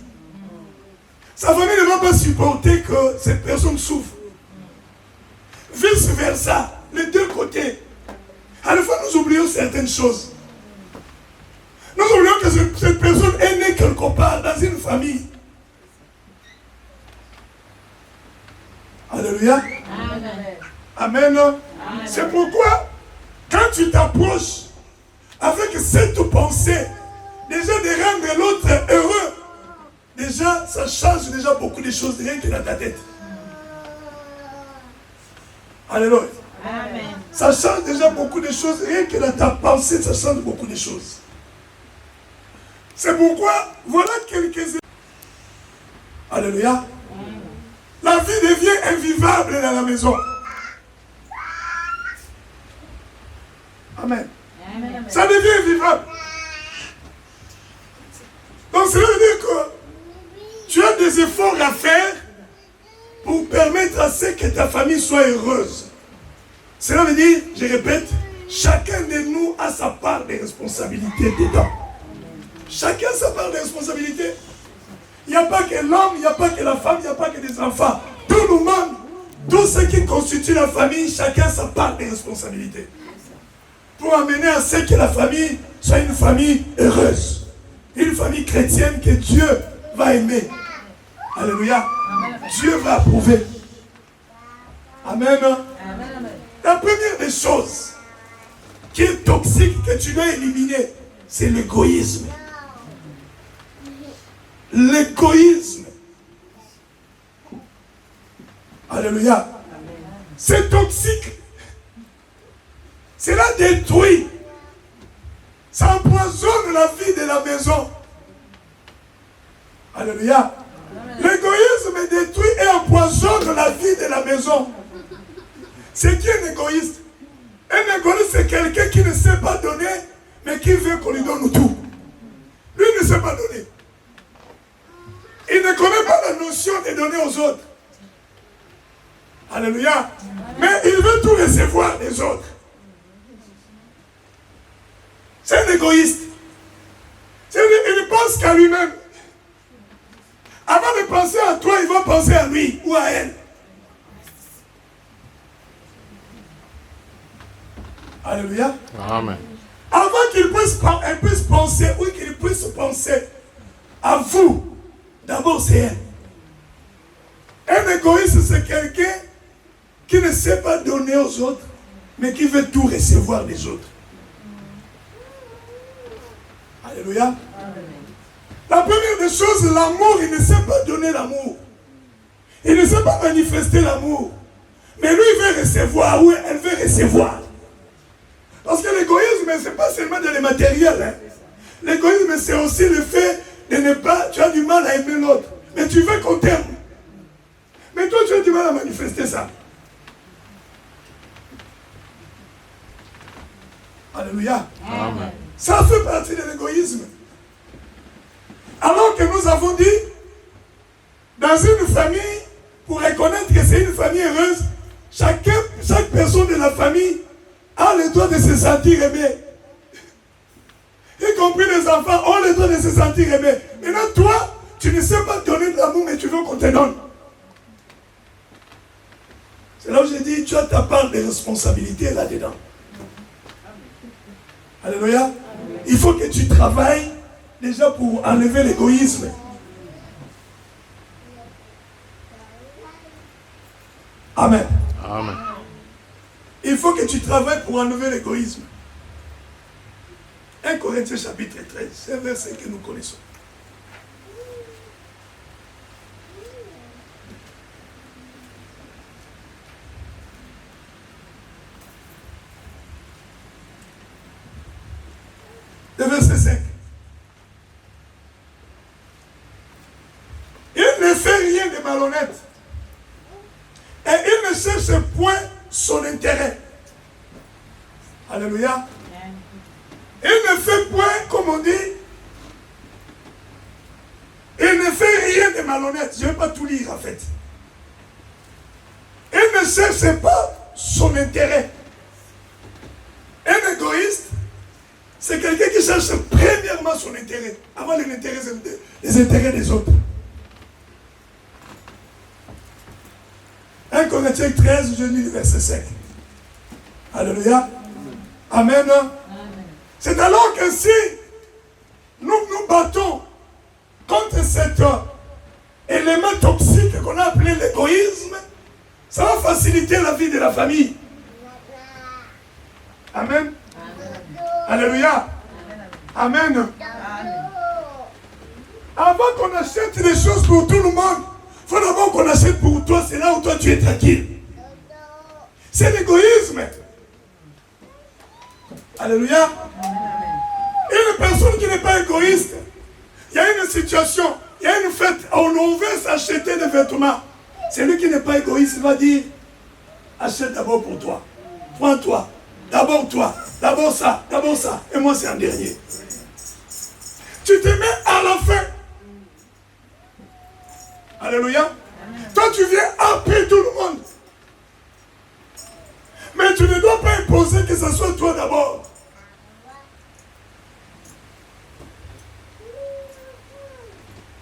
Sa famille ne va pas supporter que cette personne souffre. Vice versa, les deux côtés. À la fois, nous oublions certaines choses. Nous oublions que cette personne est née quelque part dans une famille. Alléluia. Amen. Amen. Amen. C'est pourquoi, quand tu t'approches avec cette pensée, déjà de rendre l'autre heureux, déjà, ça change déjà beaucoup de choses, rien que dans ta tête. Alléluia. Amen. Ça change déjà beaucoup de choses, rien que dans ta pensée, ça change beaucoup de choses. C'est pourquoi, voilà quelques... Alléluia. La vie devient invivable dans la maison. Amen. Amen. Ça devient invivable. Donc cela veut dire que tu as des efforts à faire pour permettre à ce que ta famille soit heureuse. Cela veut dire, je répète, chacun de nous a sa part de responsabilité dedans. Chacun a sa part de responsabilité. Il n'y a pas que l'homme, il n'y a pas que la femme, il n'y a pas que des enfants. Tout le monde, tout ce qui constitue la famille, chacun a sa part de responsabilité. Pour amener à ce que la famille soit une famille heureuse. Une famille chrétienne que Dieu va aimer. Alléluia. Dieu va approuver. Amen. La première des choses qui est toxique, que tu dois éliminer, c'est l'égoïsme. L'égoïsme. Alléluia. C'est toxique. Cela détruit. Ça empoisonne la vie de la maison. Alléluia. L'égoïsme détruit et empoisonne la vie de la maison. C'est qui un égoïste? Un égoïste, c'est quelqu'un qui ne sait pas donner, mais qui veut qu'on lui donne tout. Lui ne sait pas donner. Il ne connaît pas la notion de donner aux autres. Alléluia. Mais il veut tout recevoir des autres. C'est un égoïste. Il pense qu'à lui-même. Avant de penser à toi, il va penser à lui ou à elle. Alléluia. Amen. Avant qu'il puisse penser, ou qu'il puisse penser à vous, d'abord c'est elle. Un égoïste, c'est quelqu'un qui ne sait pas donner aux autres, mais qui veut tout recevoir des autres. Alléluia. Amen. La première des choses, l'amour, il ne sait pas donner l'amour. Il ne sait pas manifester l'amour. Mais lui, il veut recevoir, ou elle veut recevoir. Parce que l'égoïsme, ce n'est pas seulement dans les matériels. Hein. L'égoïsme, c'est aussi le fait de ne pas... Tu as du mal à aimer l'autre. Mais tu veux qu'on t'aime. Mais toi, tu as du mal à manifester ça. Alléluia. Amen. Ça fait partie de l'égoïsme. Alors que nous avons dit, dans une famille, pour reconnaître que c'est une famille heureuse, chaque personne de la famille a le droit de se sentir aimé. Y compris les enfants ont le droit de se sentir aimé. Maintenant, toi, tu ne sais pas donner de l'amour, mais tu veux qu'on te donne. C'est là où j'ai dit, tu as ta part de responsabilité là-dedans. Alléluia. Il faut que tu travailles déjà pour enlever l'égoïsme. Amen. Amen. Il faut que tu travailles pour enlever l'égoïsme. 1 Corinthiens chapitre 13, c'est un verset que nous connaissons. Le verset 5. fait rien de malhonnête. Et il ne cherche point son intérêt. Alléluia. Il ne fait point, comme on dit, il ne fait rien de malhonnête. Je ne vais pas tout lire en fait. Il ne cherche pas son intérêt. Un égoïste, c'est quelqu'un qui cherche premièrement son intérêt, avant les intérêts des autres. 1 Corinthiens 13, je lis le verset 5. Alléluia. Amen. C'est alors que si nous nous battons contre cet élément toxique qu'on a appelé l'égoïsme, ça va faciliter la vie de la famille. Amen. Alléluia. Amen. Avant qu'on achète des choses pour tout le monde, il faut d'abord qu'on achète pour toi, c'est là où toi tu es tranquille. C'est l'égoïsme. Alléluia. Une personne qui n'est pas égoïste, il y a une situation, il y a une fête, on veut s'acheter des vêtements. Celui qui n'est pas égoïste va dire, achète d'abord pour toi. Prends-toi. D'abord toi. D'abord ça. D'abord ça. Et moi c'est en dernier. Tu te mets à la fin. Alléluia. Toi tu viens après tout le monde. Mais tu ne dois pas imposer que ce soit toi d'abord.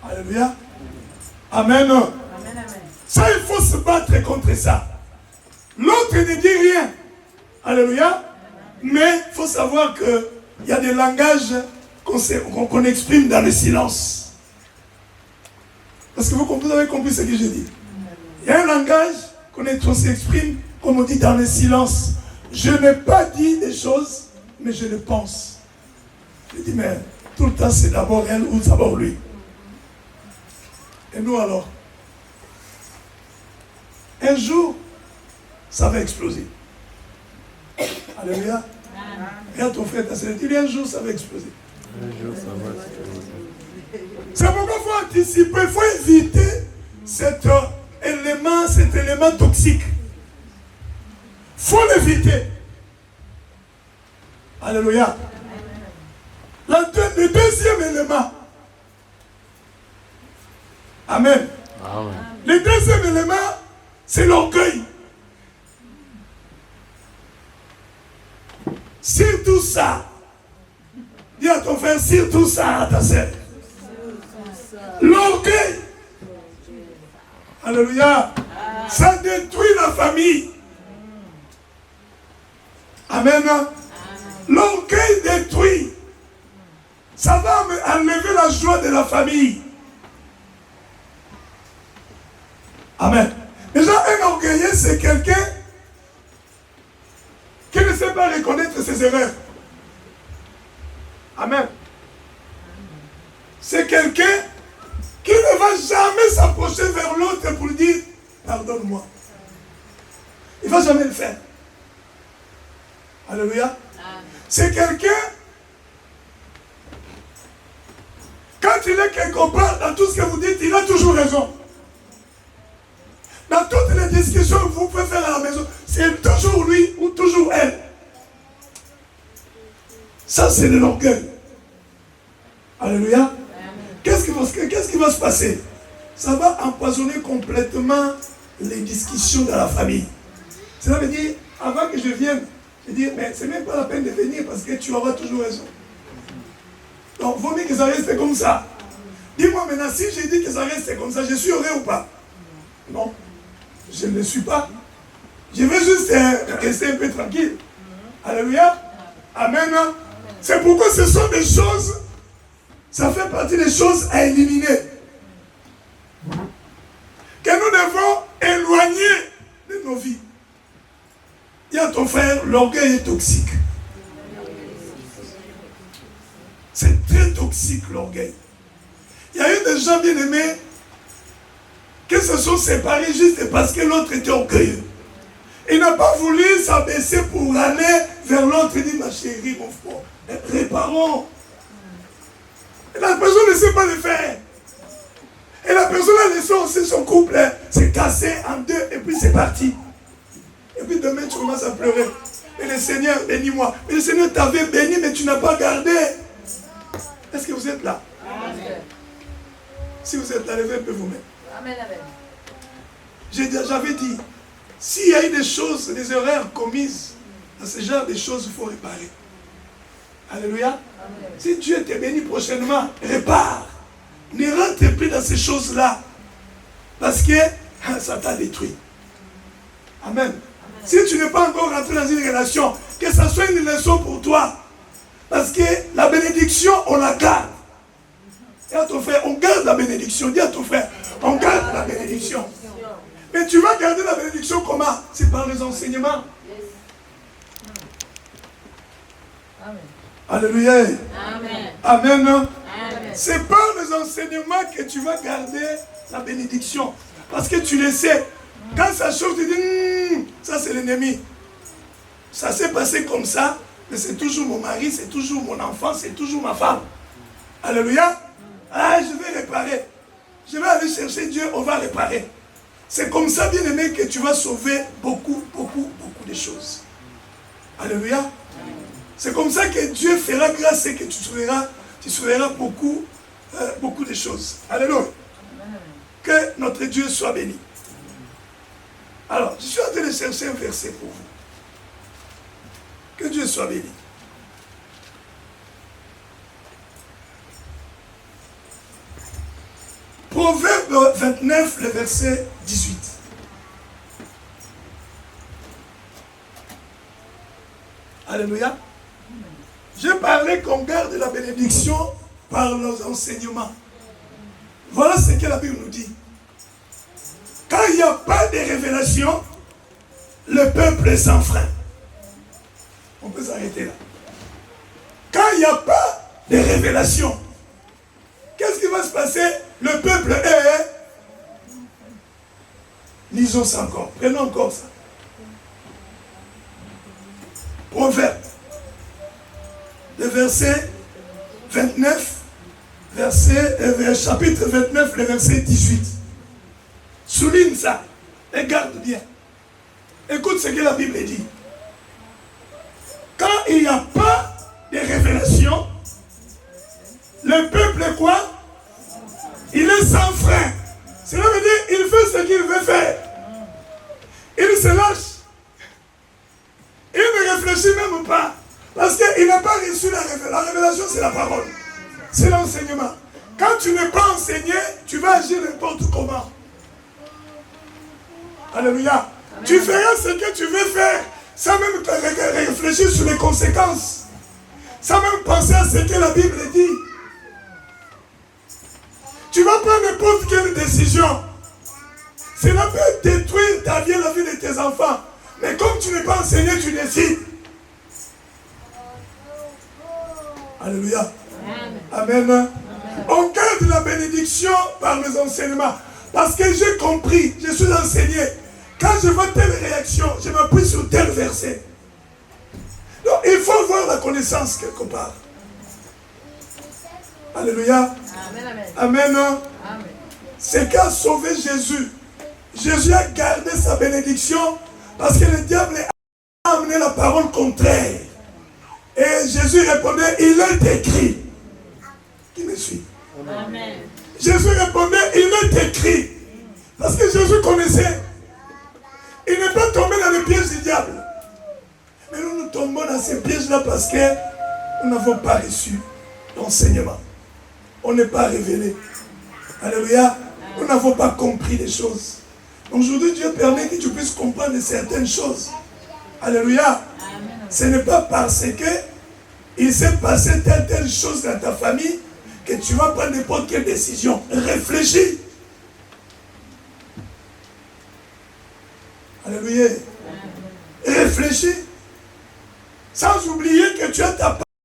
Alléluia. Amen. Amen. Ça, il faut se battre contre ça. L'autre ne dit rien. Alléluia. Mais il faut savoir qu'il y a des langages qu'on exprime dans le silence. Parce que vous avez compris ce que j'ai dit. Il y a un langage qu'on s'exprime, comme on dit, dans le silence. Je n'ai pas dit des choses, mais je le pense. Je dis, mais tout le temps, c'est d'abord elle ou d'abord lui. Et nous alors, un jour, ça va exploser. Alléluia. Regarde ton frère, ta soeur, dis-lui un jour, ça va exploser. Un jour, ça va exploser. C'est pourquoi il faut anticiper, il faut éviter cet élément toxique. Il faut l'éviter. Alléluia. Le deuxième élément. Amen. Amen. Le deuxième élément, c'est l'orgueil. Surtout ça. Dis à ton frère, surtout ça à ta sœur. L'orgueil. Alléluia. Ça détruit la famille. Amen. L'orgueil détruit. Ça va enlever la joie de la famille. Amen. Déjà, un orgueilleux, c'est quelqu'un qui ne sait pas reconnaître ses erreurs. Amen. C'est quelqu'un qui ne va jamais s'approcher vers l'autre pour lui dire « Pardonne-moi ». Il ne va jamais le faire. Alléluia. C'est quelqu'un, quand il est quelque part dans tout ce que vous dites, il a toujours raison. Dans toutes les discussions que vous pouvez faire à la maison, c'est toujours lui ou toujours elle. Ça, c'est de l'orgueil. Alléluia. Qu'est-ce qui va se passer? Ça va empoisonner complètement les discussions dans la famille. Cela veut dire, avant que je vienne, je dis, mais c'est même pas la peine de venir parce que tu auras toujours raison. Donc, il vaut mieux que ça reste comme ça. Dis-moi maintenant, si j'ai dit que ça reste comme ça, je suis heureux ou pas? Non. Je ne le suis pas. Je veux juste rester un peu tranquille. Alléluia. Amen. C'est pourquoi ce sont des choses, ça fait partie des choses à éliminer. Que nous devons éloigner de nos vies. Dis à ton frère, l'orgueil est toxique. C'est très toxique l'orgueil. Il y a eu des gens bien aimés qui se sont séparés juste parce que l'autre était orgueilleux. Il n'a pas voulu s'abaisser pour aller vers l'autre et dire, ma chérie, mon frère, réparons. Et la personne ne sait pas le faire. Et la personne a laissé aussi son couple, hein, c'est cassé en deux et puis c'est parti. Et puis demain tu commences à pleurer. Et le Seigneur, bénis-moi. Mais le Seigneur t'avait béni, mais tu n'as pas gardé. Est-ce que vous êtes là? Amen. Si vous êtes là, levez un peu vous-même. Amen. Amen. J'avais dit, s'il y a eu des choses, des erreurs commises, dans ce genre de choses, il faut réparer. Alléluia. Amen. Si Dieu te bénit prochainement, répare. Ne rentre plus dans ces choses-là. Parce que ça t'a détruit. Amen. Si tu n'es pas encore rentré dans une relation, que ça soit une leçon pour toi. Parce que la bénédiction, on la garde. Et à ton frère, on garde la bénédiction. Dis à ton frère, on garde la bénédiction. Mais tu vas garder la bénédiction comment? C'est par les enseignements. Amen. Alléluia. Amen. Amen. Amen. C'est par les enseignements que tu vas garder la bénédiction. Parce que tu le sais. Quand ça chauffe, tu dis, ça c'est l'ennemi. Ça s'est passé comme ça, mais c'est toujours mon mari, c'est toujours mon enfant, c'est toujours ma femme. Alléluia. Ah, je vais réparer. Je vais aller chercher Dieu, on va réparer. C'est comme ça, bien aimé, que tu vas sauver beaucoup de choses. Alléluia. C'est comme ça que Dieu fera grâce et que tu sauveras beaucoup de choses. Alléluia. Que notre Dieu soit béni. Alors, je suis en train de chercher un verset pour vous. Que Dieu soit béni. Proverbe 29, le verset 18. Alléluia. Je parlais qu'on garde la bénédiction par nos enseignements. Voilà ce que la Bible nous dit. Quand il n'y a pas de révélation, le peuple est sans frein. On peut s'arrêter là. Quand il n'y a pas de révélation, qu'est-ce qui va se passer? Le peuple est... Lisons ça encore. Prenons encore ça. Proverbe. Le verset 29, chapitre 29, le verset 18. Souligne ça. Regarde bien. Écoute ce que la Bible dit. Quand il n'y a pas de révélation, le peuple est quoi? Il est sans frein. Cela veut dire qu'il fait ce qu'il veut faire. Il se lâche. Il ne réfléchit même pas. Parce qu'il n'a pas reçu la révélation. La révélation, c'est la parole. C'est l'enseignement. Quand tu n'es pas enseigné, tu vas agir n'importe comment. Alléluia. Amen. Tu feras ce que tu veux faire sans même réfléchir sur les conséquences. Sans même penser à ce que la Bible dit. Tu vas prendre n'importe quelle décision. Cela peut détruire ta vie et la vie de tes enfants. Mais comme tu n'es pas enseigné, tu décides. Alléluia. Amen. Amen. On garde la bénédiction par les enseignements. Parce que j'ai compris, je suis enseigné. Quand je vois telle réaction, je m'appuie sur tel verset. Donc il faut avoir la connaissance quelque part. Alléluia. Amen. Amen. Amen. C'est qu'a sauvé Jésus. Jésus a gardé sa bénédiction parce que le diable a amené la parole contraire. Et Jésus répondait, il est écrit. Qui me suit? Amen. Jésus répondait, il est écrit. Parce que Jésus connaissait. Il n'est pas tombé dans le piège du diable. Mais nous tombons dans ces pièges-là parce que nous n'avons pas reçu l'enseignement. On n'est pas révélé. Alléluia. Nous n'avons pas compris les choses. Aujourd'hui, Dieu permet que tu puisses comprendre certaines choses. Alléluia. Ce n'est pas parce que il s'est passé telle chose dans ta famille que tu vas prendre n'importe quelle décision. Réfléchis. Alléluia. Réfléchis. Sans oublier que tu as ta part.